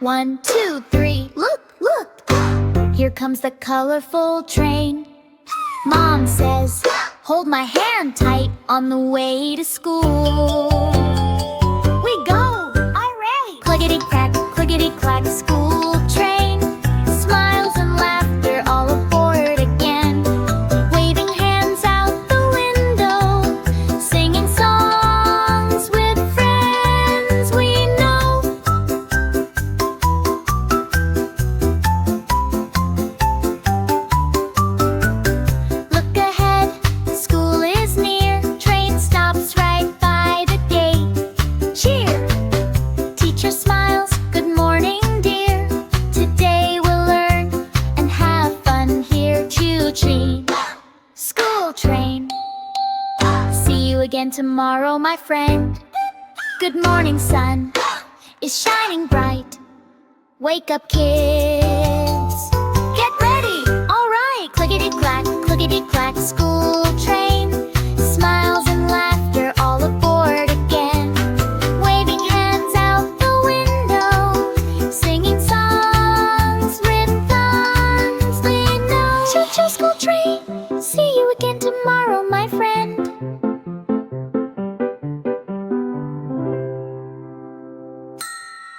1, 2, 3, look, look! Here comes the colorful train. Mom says, hold my hand tight on the way to school. We go! Alright! Clickety-clack, school train. Smiles and laughter all aboard again. Waving hands out the window, singing songs with friends we know. Look ahead, school is near. Train stops right by the gate. Cheer! Teacher smiles, good morning dear. Today we'll learn and have fun here. Choo tree, school train. See you again tomorrow, my friend. Good morning, sun is shining bright. Wake up, kids. Get ready! Alright, clickety-clack, school